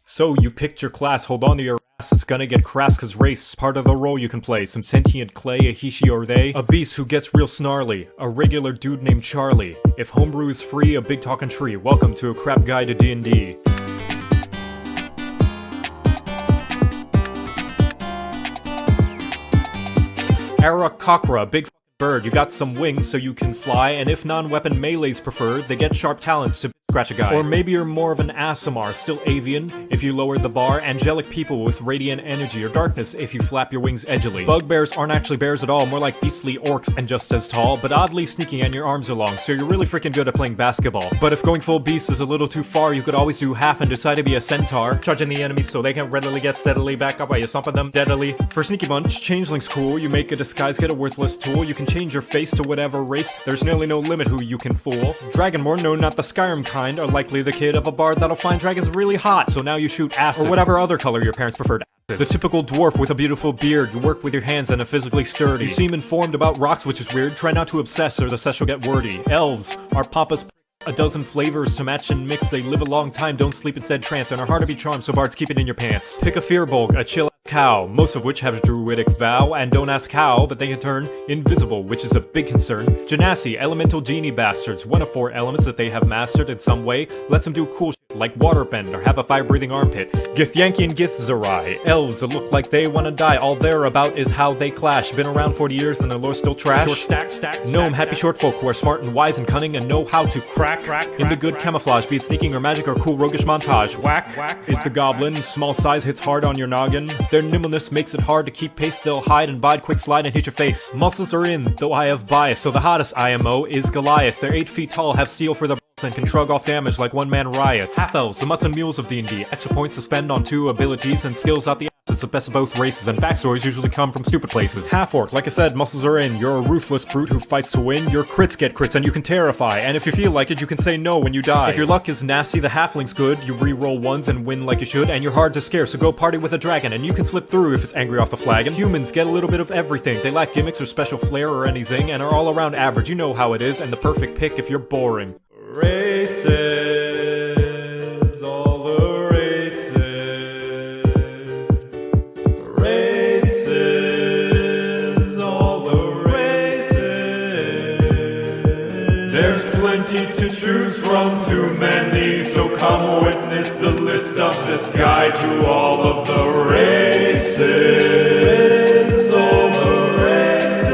So you picked your class, hold on to your ass, it's gonna get crass cause race, part of the role you can play. Some sentient clay, a he, she, or they. A beast who gets real snarly, a regular dude named Charlie. If homebrew is free, a big talking tree. Welcome to a crap guide to D&D. Arakakra, big bird, you got some wings so you can fly, and if non-weapon melee's preferred, they get sharp talents to scratch a guy. Or maybe you're more of an Aasimar, still avian, if you lower the bar, angelic people with radiant energy, or darkness if you flap your wings edgily. Bugbears aren't actually bears at all, more like beastly orcs and just as tall, but oddly sneaky and your arms are long, so you're really freaking good at playing basketball. But if going full beast is a little too far, you could always do half and decide to be a centaur, charging the enemies so they can readily get steadily back up while you stomping them deadly. For Sneaky Bunch, changeling's cool, you make a disguise, get a worthless tool, you can change your face to whatever race, there's nearly no limit who you can fool. Dragonborn, no not the Skyrim kind, are likely the kid of a bard that'll find dragons really hot, so now you shoot acid, or whatever other color your parents preferred. The typical dwarf with a beautiful beard, you work with your hands and are physically sturdy. You seem informed about rocks, which is weird, try not to obsess or the session will get wordy. Elves are pompous, a dozen flavors to match and mix, they live a long time, don't sleep instead trance, and are hard to be charmed, so bards keep it in your pants. Pick a fearbulg, a chill cow, most of which have druidic vow, and don't ask how, but they can turn invisible, which is a big concern. Genasi, elemental genie bastards, one of 4 elements that they have mastered in some way, lets them do cool shit like waterbend or have a fire-breathing armpit. Githyanki and Githzerai, elves that look like they wanna die, all they're about is how they clash, been around 40 years and their lore's still trash. Short stack, gnome, happy short folk who are smart and wise and cunning and know how to crack in the good camouflage, be it sneaking or magic or cool roguish montage. Whack is the goblin, small size hits hard on your noggin. Their nimbleness makes it hard to keep pace, they'll hide and bide, quick slide and hit your face. Muscles are in, though I have bias, so the hottest IMO is Goliath. They're 8 feet tall, have steel for their and can shrug off damage like one-man riots. Half-elves, the mutts and mules of D&D, extra points to spend on 2 abilities and skills out the it's the best of both races, and backstories usually come from stupid places. Half-orc, like I said, muscles are in, you're a ruthless brute who fights to win, your crits get crits and you can terrify, and if you feel like it, you can say no when you die. If your luck is nasty, the halfling's good, you re-roll ones and win like you should, and you're hard to scare, so go party with a dragon, and you can slip through if it's angry off the flag. And humans get a little bit of everything, they lack gimmicks or special flair or any zing, and are all around average, you know how it is, and the perfect pick if you're boring. Races, all the races. Races, all the races. There's plenty to choose from, too many, so come witness the list of this guide to all of the races. All the races.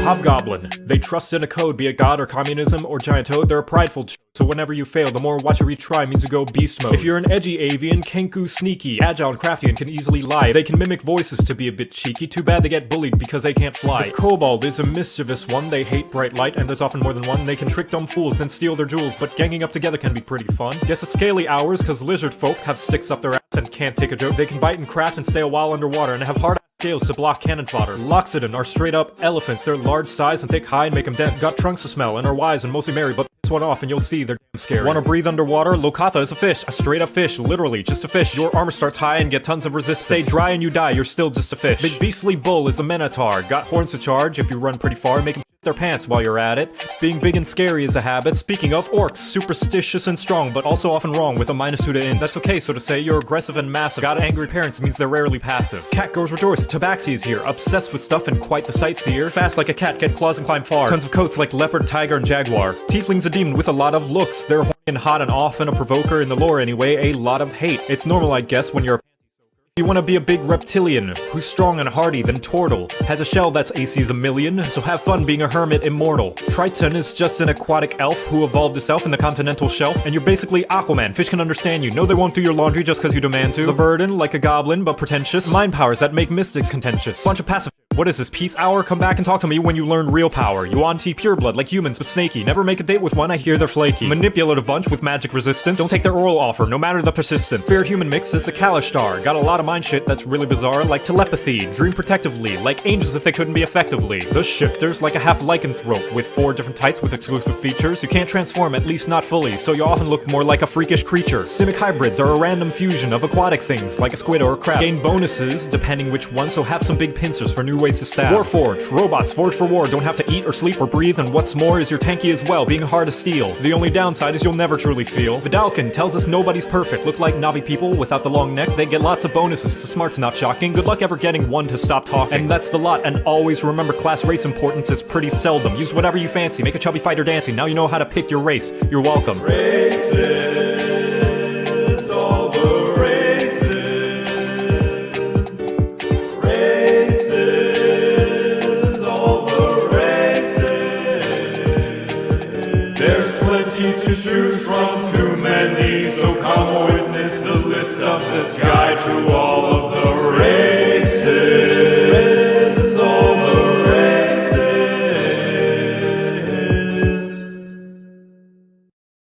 Hobgoblin. They trust in a code, be it God or communism or giant toad, they're a prideful so whenever you fail, the more watch you retry means you go beast mode. If you're an edgy avian, Kenku sneaky, agile and crafty and can easily lie. They can mimic voices to be a bit cheeky, too bad they get bullied because they can't fly. The kobold is a mischievous one, they hate bright light and there's often more than one. They can trick dumb fools and steal their jewels, but ganging up together can be pretty fun. Guess it's scaly hours cause lizard folk have sticks up their ass and can't take a joke. They can bite and craft and stay a while underwater and have hard scales to block cannon fodder. Loxodon are straight up elephants, they're large size and thick hide make them dense. Got trunks to smell and are wise and mostly merry, but piss one off and you'll see they're damn scary. Wanna breathe underwater? Lokatha is a fish, a straight up fish, literally just a fish. Your armor starts high and get tons of resistance. Stay dry and you die, you're still just a fish. Big beastly bull is a minotaur, got horns to charge if you run pretty far, make 'em their pants while you're at it. Being big and scary is a habit. Speaking of, orcs, superstitious and strong, but also often wrong with a -2 to int. That's okay, so to say, you're aggressive and massive. Got angry parents means they're rarely passive. Cat girls rejoice, Tabaxi is here, obsessed with stuff and quite the sightseer. Fast like a cat, get claws and climb far. Tons of coats like leopard, tiger, and jaguar. Tiefling's a demon with a lot of looks. They're horny and hot and often a provoker in the lore anyway, a lot of hate. It's normal, I guess, when you're a you want to be a big reptilian, who's strong and hardy, then Tortle. Has a shell that's AC's a million, so have fun being a hermit immortal. Triton is just an aquatic elf who evolved itself in the continental shelf, and you're basically Aquaman. Fish can understand you. No, they won't do your laundry just cause you demand to. The Verdant, like a goblin, but pretentious. Mind powers that make mystics contentious. Bunch of passive. What is this, peace hour? Come back and talk to me when you learn real power. You anti-pureblood like humans, but snaky. Never make a date with one, I hear they're flaky. Manipulative bunch with magic resistance. Don't take their oral offer, no matter the persistence. Fair human mix is the Kalishtar. Got a lot of mind shit that's really bizarre, like telepathy. Dream protectively, like angels if they couldn't be effectively. The Shifters, like a half lycanthrope, with 4 different types with exclusive features. You can't transform, at least not fully, so you often look more like a freakish creature. Simic hybrids are a random fusion of aquatic things, like a squid or a crab. Gain bonuses, depending which one, so have some big pincers for new ways ways to stab. Warforged, robots forged for war, don't have to eat or sleep or breathe, and what's more is you're tanky as well, being hard to steal. The only downside is you'll never truly feel. Vidalkin tells us nobody's perfect. Look like Navi people without the long neck, they get lots of bonuses, so smart's not shocking. Good luck ever getting one to stop talking. And that's the lot, and always remember class race importance is pretty seldom. Use whatever you fancy, make a chubby fighter dancing, now you know how to pick your race. You're welcome. Races, all the races. Races, all the races. There's plenty to choose from, too many, so come witness the list of this guide to all of